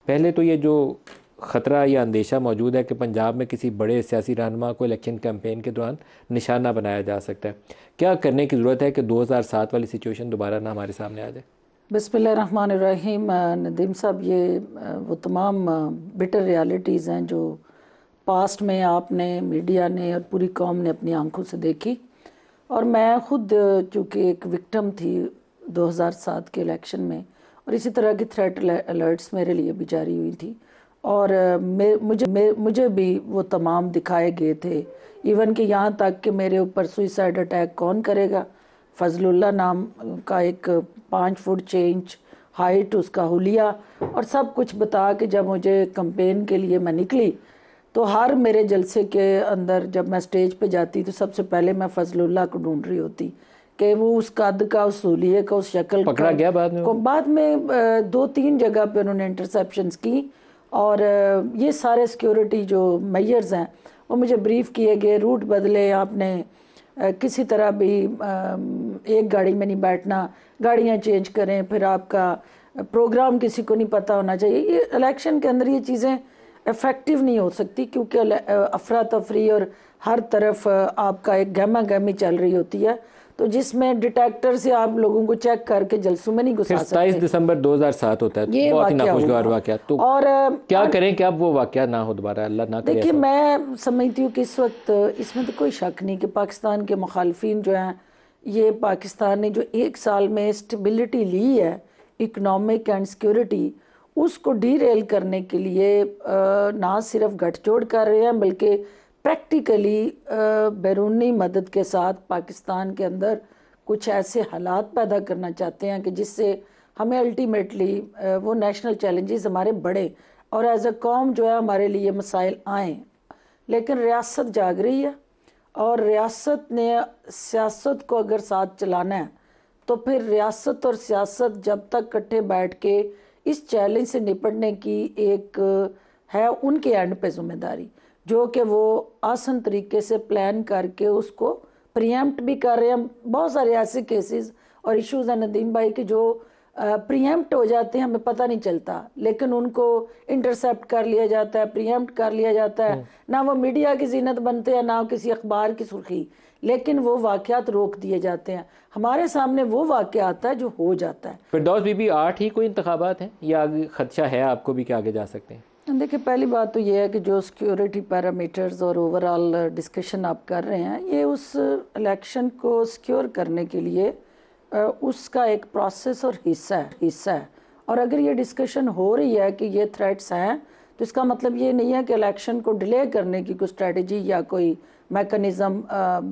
पहले तो ये जो ख़तरा या अंदेशा मौजूद है कि पंजाब में किसी बड़े सियासी रहनुमा को इलेक्शन कैंपेन के दौरान निशाना बनाया जा सकता है, क्या करने की ज़रूरत है कि 2007 वाली सिचुएशन दोबारा ना हमारे सामने आ जाए? बिस्मिल्लाहिर्रहमानिर्रहीम। नदीम साहब, ये वो तमाम बिटर रियलिटीज़ हैं जो पास्ट में आपने, मीडिया ने और पूरी कौम ने अपनी आंखों से देखी। और मैं ख़ुद चूँकि एक विक्टिम थी 2007 के इलेक्शन में, और इसी तरह की थ्रेट अलर्ट्स मेरे लिए भी जारी हुई थी, और मुझे भी वो तमाम दिखाए गए थे। इवन कि यहाँ तक कि मेरे ऊपर सुइसाइड अटैक कौन करेगा, फजलुल्लाह नाम का एक 5 फुट 6 इंच हाइट उसका हुलिया, और सब कुछ बता के जब मुझे कैंपेन के लिए मैं निकली तो हर मेरे जलसे के अंदर जब मैं स्टेज पे जाती तो सबसे पहले मैं फजलुल्लाह को ढूंढ रही होती कि वो उस कद का, उस हुलिये का, उस शक्ल पकड़ा गया बाद में 2-3 जगह पे उन्होंने इंटरसेप्शंस की। और ये सारे सिक्योरिटी जो मेजर्स हैं वो मुझे ब्रीफ किए गए, रूट बदले आपने, किसी तरह भी एक गाड़ी में नहीं बैठना, गाड़ियाँ चेंज करें, फिर आपका प्रोग्राम किसी को नहीं पता होना चाहिए। ये इलेक्शन के अंदर ये चीज़ें इफ़ेक्टिव नहीं हो सकती क्योंकि अफरा तफरी और हर तरफ आपका एक गहमा गहमी चल रही होती है, तो जिसमें डिटेक्टर से आप लोगों को चेक करके जलसों में नहीं घुसा सकते। 27 दिसंबर 2007 होता है, ये बहुत ही नाखुशगवार वाक़या। तो और क्या करें कि अब वो वाक़या ना हो दोबारा, अल्लाह ना करे। देखिए, मैं समझती हूँ कि इस वक्त इसमें तो कोई शक नहीं कि पाकिस्तान के मुखालफिन जो हैं, ये पाकिस्तान ने जो 1 साल में स्टेबिलिटी ली है, इकनॉमिक एंड सिक्योरिटी, उसको डीरेल करने के लिए ना सिर्फ गठजोड़ कर रहे हैं बल्कि प्रैक्टिकली बैरूनी मदद के साथ पाकिस्तान के अंदर कुछ ऐसे हालात पैदा करना चाहते हैं कि जिससे हमें अल्टीमेटली वो नेशनल चैलेंजेस हमारे बढ़े और एज अ कौम जो है हमारे लिए मसाइल आएँ। लेकिन रियासत जाग रही है, और रियासत ने सियासत को अगर साथ चलाना है तो फिर रियासत और सियासत जब तक इकट्ठे बैठ के इस चैलेंज से निपटने की एक है उनके एंड पे जिम्मेदारी, जो कि वो आसान तरीके से प्लान करके उसको प्रीएम्प्ट भी कर रहे हैं। बहुत सारे ऐसे केसेस और इश्यूज हैं नदीम भाई के जो प्रीएम्प्ट हो जाते हैं, हमें पता नहीं चलता, लेकिन उनको इंटरसेप्ट कर लिया जाता है, प्रीएम्प्ट कर लिया जाता है, ना वो मीडिया की जीनत बनते हैं ना किसी अखबार की सुर्खी, लेकिन वो वाक़यात रोक दिए जाते हैं। हमारे सामने वो वाक़या आता है जो हो जाता है। फिरदौस बीबी 8 ही कोई इंतखाबात हैं या आगे खदशा है आपको भी कि आगे जा सकते हैं? देखिए, पहली बात तो ये है कि जो सिक्योरिटी पैरामीटर्स और ओवरऑल डिस्कशन आप कर रहे हैं, ये उस इलेक्शन को सिक्योर करने के लिए उसका एक प्रोसेस और हिस्सा है। और अगर ये डिस्कशन हो रही है कि ये थ्रेट्स हैं, तो इसका मतलब ये नहीं है कि इलेक्शन को डिले करने की कोई स्ट्रेटजी या कोई mechanism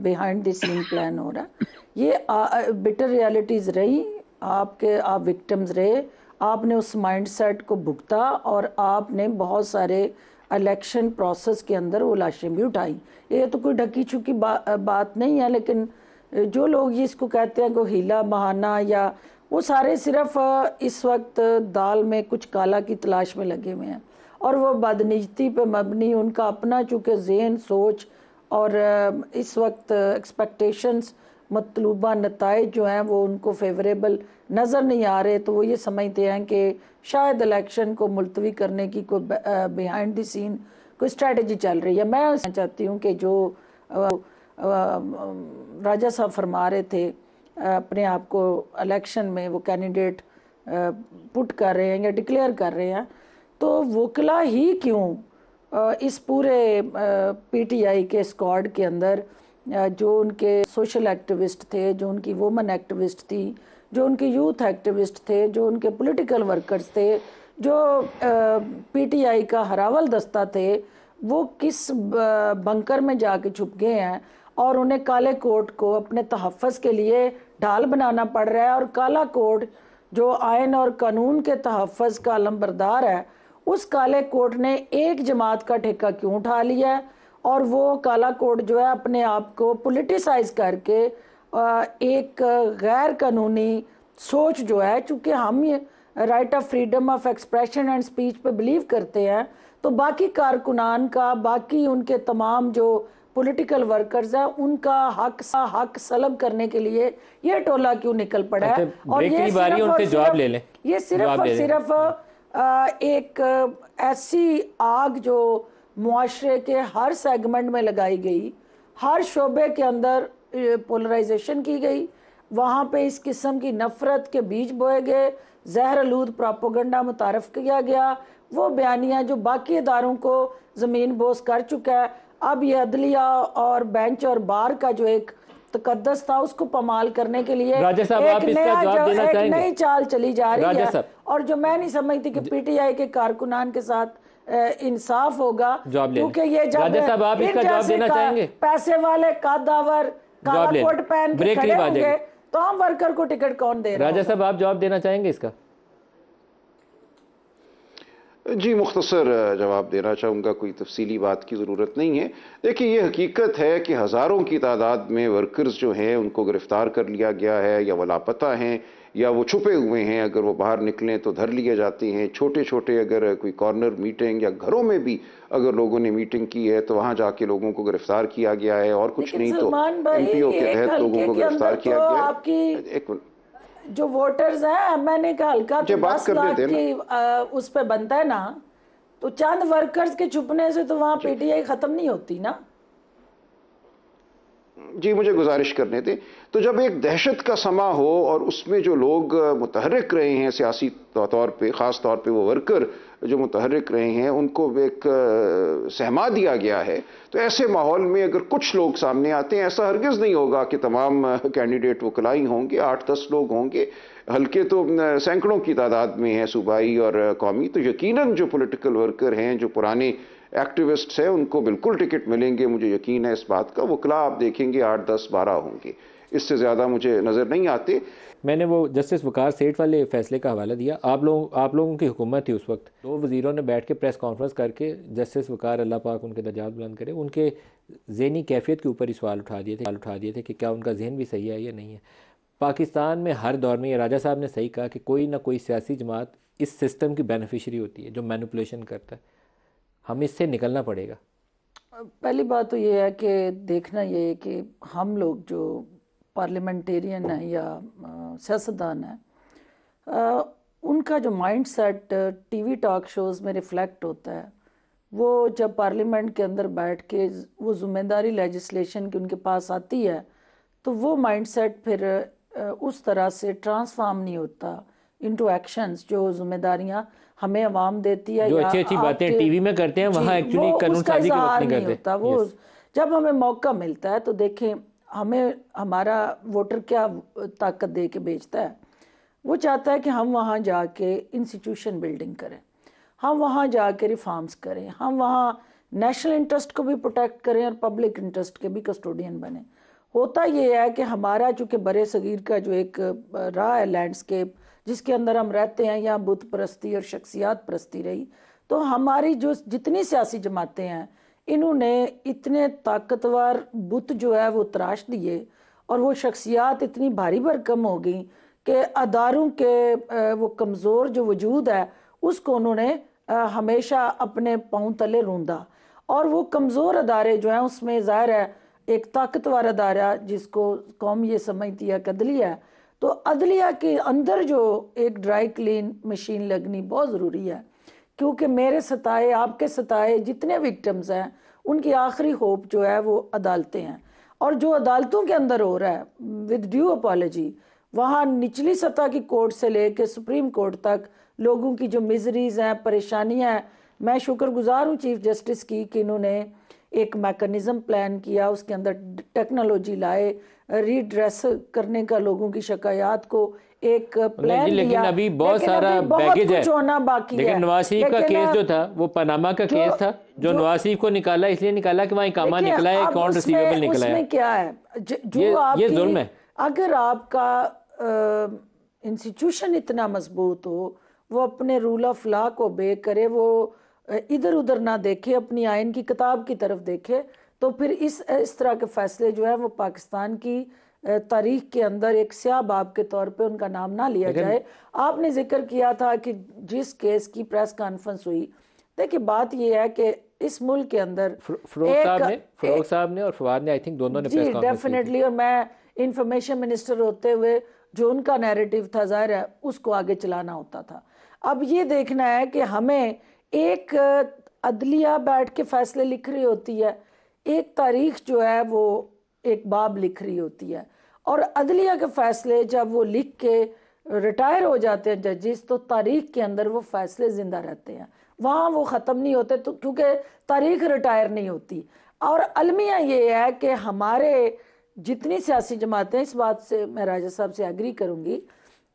behind the scene plan हो रहा है। ये बिटर रियलिटीज़ रही, आप विक्टिम्स रहे, आपने उस माइंडसेट को भुगता और आपने बहुत सारे इलेक्शन प्रोसेस के अंदर वो लाशें भी उठाई। ये तो कोई ढकी छुपी बात नहीं है, लेकिन जो लोग ये इसको कहते हैं कि हीला बहाना, या वो सारे सिर्फ इस वक्त दाल में कुछ काला की तलाश में लगे हुए हैं, और वो बदनीयती पे मबनी उनका अपना चूँकि ज़हन, सोच और इस वक्त एक्सपेक्टेशंस, मतलूबा नताइज जो हैं वो उनको फेवरेबल नज़र नहीं आ रहे, तो वो ये समझते हैं कि शायद इलेक्शन को मुलतवी करने की कोई बिहाइंड द सीन कोई स्ट्रेटजी चल रही है। मैं चाहती हूँ कि जो राजा साहब फरमा रहे थे अपने आप को इलेक्शन में वो कैंडिडेट पुट कर रहे हैं या डिक्लेयर कर रहे हैं, तो वकला ही क्यों इस पूरे पीटीआई के स्क्वाड के अंदर जो उनके सोशल एक्टिविस्ट थे, जो उनकी वुमेन एक्टिविस्ट थी, जो उनके यूथ एक्टिविस्ट थे, जो उनके पॉलिटिकल वर्कर्स थे, जो पीटीआई का हरावल दस्ता थे, वो किस बंकर में जाके छुप गए हैं और उन्हें काले कोट को अपने तहफ़्फ़ुज़ के लिए ढाल बनाना पड़ रहा है। और काला कोट जो आयन और कानून के तहफ़्फ़ुज़ का अलमबरदार है, उस काले कोट ने एक जमात का ठेका क्यों उठा लिया है, और वो काला कोट जो है अपने आप को पॉलिटिसाइज करके एक गैर कानूनी सोच जो है, चूँकि हम ये right of freedom of expression and speech पे बिलीव करते हैं, तो बाकी कारकुनान का, बाकी उनके तमाम जो पॉलिटिकल वर्कर्स हैं, उनका हक सलब करने के लिए ये टोला क्यों निकल पड़ा है। और ये सिर्फ और सिर्फ एक ऐसी आग जो मुआशरे के हर सेगमेंट में लगाई गई, हर शोबे के अंदर पोलराइजेशन की गई, वहाँ पे इस किस्म की नफ़रत के बीज बोए गए, जहरआलूद प्रोपोगंडा मुतारफ़ किया गया, वो बयानियाँ जो बाकी इदारों को ज़मीन बोस कर चुका है। अब ये अदलिया और बेंच और बार का जो एक तकद्दस था उसको पमाल करने के लिए राजा साहब, आप इसका जवाब देना एक चाहेंगे? नई चाल चली जा रही राजा है। साहब, और जो मैं नहीं समझती कि पीटीआई के कारकुनान के साथ इंसाफ होगा, जवाब ले लें। क्योंकि ये जब राजा साहब, आप इन इसका जवाब जैसे देना चाहेंगे? पैसे वाले कादावर काला जवाब ले लें। कोट पहन के ब्रेक खड़े नहीं बात होंगे जाएगी। तो हम वर्कर को टिकट कौन दे रहा राजा होगा? साहब, आप जवाब देना चाहेंगे इसका? जी, मुख्तसर जवाब देना चाहूँगा, कोई तफसीली बात की ज़रूरत नहीं है। देखिए, ये हकीकत है कि हज़ारों की तादाद में वर्कर्स जो हैं उनको गिरफ़्तार कर लिया गया है, या वो लापता हैं या वो छुपे हुए हैं। अगर वो बाहर निकलें तो धर लिए जाते हैं। छोटे छोटे अगर कोई कॉर्नर मीटिंग या घरों में भी अगर लोगों ने मीटिंग की है तो वहाँ जाके लोगों को गिरफ़्तार किया गया है, और कुछ लेकिन नहीं तो सलमान भाई, MPO के एक तहत लोगों हल्के को के अंदर गिरफ़्तार तो किया गया है। आपकी एक मिनट, जो वोटर्स हैं, मैंने कहा हल्का तो बात 10 कर लाख देते हैं ना। की उस पे बनता है ना, तो चंद वर्कर्स के छुपने से तो वहाँ पीटीआई खत्म नहीं होती ना। जी, मुझे गुजारिश करने दें। तो जब एक दहशत का समा हो और उसमें जो लोग मुतहर्रिक रहे हैं सियासी तौर पे, ख़ास तौर पे वो वर्कर जो मुतहर्रिक रहे हैं, उनको एक सहमा दिया गया है, तो ऐसे माहौल में अगर कुछ लोग सामने आते हैं, ऐसा हरगिज़ नहीं होगा कि तमाम कैंडिडेट वकलाई होंगे, 8-10 लोग होंगे। हल्के तो सैकड़ों की तादाद में हैं, सूबाई और कौमी। तो यकीनन जो पॉलिटिकल वर्कर हैं, जो पुराने एक्टिविस्ट्स हैं, उनको बिल्कुल टिकट मिलेंगे, मुझे यकीन है इस बात का। वकला आप देखेंगे 8, 10, 12 होंगे, इससे ज़्यादा मुझे नज़र नहीं आते। मैंने वो जस्टिस वकार सेठ वाले फैसले का हवाला दिया। आप लोगों की हुकूमत थी उस वक्त, 2 वज़ीरों ने बैठ के प्रेस कॉन्फ्रेंस करके जस्टिस वकार, अल्लाह पाक उनके दर्जात बुलंद करे, उनके ज़हनी कैफियत के ऊपर ही सवाल उठा दिए थे कि क्या उनका जहन भी सही है या नहीं है। पाकिस्तान में हर दौर में, ये राजा साहब ने सही कहा कि कोई ना कोई सियासी जमात इस सिस्टम की बेनिफिशरी होती है जो मैनिपुलेशन करता है। हमें इससे निकलना पड़ेगा। पहली बात तो ये है कि देखना ये है कि हम लोग जो पार्लियामेंटेरियन हैं या सियासतदान हैं, उनका जो mind set TV talk shows में रिफ्लेक्ट होता है, वो जब पार्लियामेंट के अंदर बैठ के वो ज़िम्मेदारी लेजिस्लेशन की उनके पास आती है, तो वो माइंड सेट फिर उस तरह से ट्रांसफॉर्म नहीं होता इनटू एक्शंस जो जिम्मेदारियां हमें अवाम देती है, जो या अच्छी बातें आपके- टीवी में करते हैं वहाँ जी, एक्चुअली वो कानून उसका साजी की वक्त इजहार नहीं नहीं करते। होता। वो Yes. जब हमें मौका मिलता है तो देखें, हमें हमारा वोटर क्या ताकत दे के बेचता है। वो चाहता है कि हम वहाँ जाके इंस्टीट्यूशन बिल्डिंग करें, हम वहाँ जाके रिफॉर्म्स करें, हम वहाँ नेशनल इंटरेस्ट को भी प्रोटेक्ट करें और पब्लिक इंटरेस्ट के भी कस्टोडियन बने। होता ये है कि हमारा चूँकि बड़े सगीर का जो एक रहा है लैंडस्केप जिसके अंदर हम रहते हैं, यहाँ बुत परस्ती और शख्सियात परस्ती रही, तो हमारी जो जितनी सियासी जमातें हैं, इन्होंने इतने ताकतवर बुत जो है वो तराश दिए, और वो शख्सियात इतनी भारी भरकम हो गई कि अदारों के वो कमज़ोर जो वजूद है उसको उन्होंने हमेशा अपने पाँव तले रूंधा। और वो कमज़ोर अदारे जो हैं उसमें ज़ाहिर है एक ताकतवर अदारा जिसको कौम ये समझती है कि अदलिया है, तो अदलिया के अंदर जो एक ड्राई क्लीन मशीन लगनी बहुत ज़रूरी है, क्योंकि मेरे सताए, आपके सताए जितने विक्टिम्स हैं, उनकी आखिरी होप जो है वो अदालतें हैं। और जो अदालतों के अंदर हो रहा है, विद ड्यू अपॉलॉजी, वहाँ निचली सतह की कोर्ट से लेकर सुप्रीम कोर्ट तक लोगों की जो मिजरीज हैं, परेशानियां हैं, मैं शुक्रगुजार हूँ चीफ जस्टिस की कि इन्होंने एक मैकेनिज्म प्लान किया, उसके अंदर टेक्नोलॉजी लाए, रीड्रेस करने का लोगों की शिकायत को एक प्लान लेकिन दिया। अभी बहुत सारा अभी बहुत बैगेज है, कुछ होना बाकी है। लेकिन नवाज शरीफ का लेकिन केस जो था वो पनामा का केस था, जो नवाज शरीफ को निकाला इसलिए निकाला कि वहाँ इकामा देखिए, निकला है, अब अकाउंट रिसीवेबल निकला है। उसमें क्या है, जो ये आपकी जुल्म है। अगर आपका इंस्टीट्यूशन इतना मजबूत हो, वो अपने रूल ऑफ लॉ को ओबे करे, वो इधर उधर ना देखे, अपनी आइन की किताब की तरफ देखे, तो फिर इस तरह के फैसले जो है वो पाकिस्तान की तारीख के अंदर एक स्याह बाब के तौर पे उनका नाम ना लिया जाए। आपने जिक्र किया था कि जिस केस की प्रेस कॉन्फ्रेंस हुई, देखिए बात यह है कि इस मुल्क के अंदर फरूक साहब ने और फवाद ने, आई थिंक दोनों ने प्रेस जी कॉन्फ्रेंस की थी। डेफिनेटली, और मैं इंफॉर्मेशन मिनिस्टर होते हुए जो उनका नैरेटिव था, जाहिर है उसको आगे चलाना होता था। अब ये देखना है कि हमें एक अदलिया बैठ के फैसले लिख रही होती है, एक तारीख जो है वो एक बाब लिख रही होती है, और अदलिया के फैसले जब वो लिख के रिटायर हो जाते हैं जजेस, तो तारीख के अंदर वो फैसले ज़िंदा रहते हैं, वहाँ वो ख़त्म नहीं होते, तो क्योंकि तारीख रिटायर नहीं होती। और अलमिया ये है कि हमारे जितनी सियासी जमातें, इस बात से मैं राजा साहब से एग्री करूँगी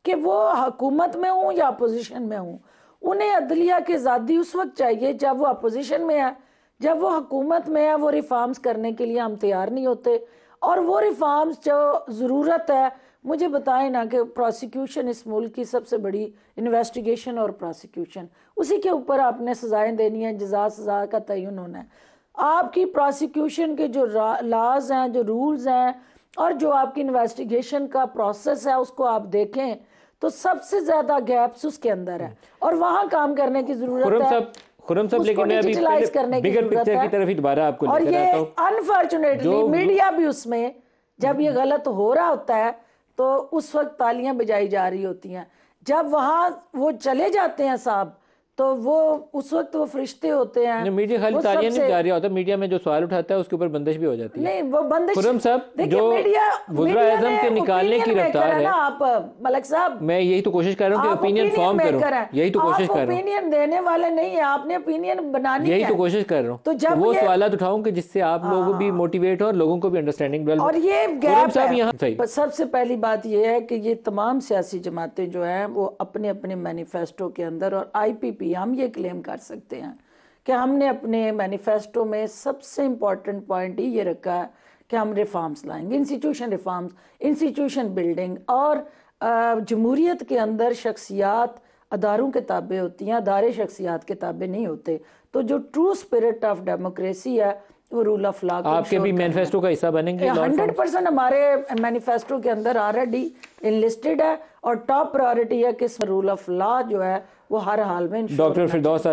कि वो हुकूमत में हूँ या अपोजिशन में हूँ, उन्हें अदलिया की आज़ादी उस वक्त चाहिए जब वो अपोजिशन में है। जब वो हुकूमत में है वो रिफॉर्म्स करने के लिए हम तैयार नहीं होते, और वो रिफॉर्म्स जो ज़रूरत है, मुझे बताएं ना कि प्रोसिक्यूशन इस मुल्क की सबसे बड़ी इन्वेस्टिगेशन और प्रोसिक्यूशन, उसी के ऊपर आपने सज़ाएँ देनी है, जज़ा सज़ा का तयन होना है। आपकी प्रोसिक्यूशन के जो लॉज हैं, जो रूल्स हैं, और जो आपकी इन्वेस्टिगेशन का प्रोसेस है, उसको आप देखें तो सबसे ज़्यादा गैप्स उसके अंदर है, और वहाँ काम करने की ज़रूरत है। खुर्रम साहब, लेकिन मैं अभी बिगर पिक्चर की तरफ ही दोबारा आपको और लेकर ये आता हूं। अनफॉर्चुनेटली मीडिया भी उसमें, जब ये गलत हो रहा होता है तो उस वक्त तालियां बजाई जा रही होती हैं, जब वहां वो चले जाते हैं साहब, तो वो उस वक्त वो फरिश्ते होते हैं। मीडिया खाली तालियां नहीं बजा रहा होता, मीडिया में जो सवाल उठाता है उसके ऊपर बंदिश भी हो जाती है। नहीं, वो बंदिश, खुर्रम साहब, जो वज़ीर आज़म के निकालने की रफ्तार है, आप मलक साहब, मैं यही तो कोशिश कर रहा हूँ कि ओपिनियन फॉर्म करूँ, यही तो कोशिश कर रहा हूँ। ओपिनियन देने वाले नहीं है, आपने ओपिनियन बनानी है, यही तो कोशिश कर रहा हूँ। तो जब वो सवाल उठाऊं कि जिससे आप लोग भी मोटिवेट हो और लोगों को भी अंडरस्टैंडिंग डेवलप। और ये गैप है। सबसे पहली बात ये है कि ये तमाम सियासी जमातें जो हैं वो अपने अपने मैनिफेस्टो के अंदर, और IPP हम ये क्लेम कर सकते हैं कि हमने अपने मैनिफेस्टो में सबसे इम्पोर्टेंट पॉइंट ही ये रखा है कि हम रिफॉर्म्स लाएंगे, इंस्टीट्यूशन रिफॉर्म्स, इंस्टीट्यूशन बिल्डिंग, और जमहूरियत के अंदर शख्सियात अदारों के ताबे होती हैं, अदारे शख्सियात के ताबे नहीं होते। तो जो ट्रू स्पिरिट ऑफ डेमोक्रेसी है वो रूल ऑफ लॉ, आपके भी मैनिफेस्टो का हिस्सा बनेंगे। 100% हमारे मैनिफेस्टो के अंदर ऑलरेडी इनलिस्टेड है, और टॉप प्रायोरिटी है कि रूल ऑफ लॉ जो है वो हर हाल में। डॉक्टर फिरदौस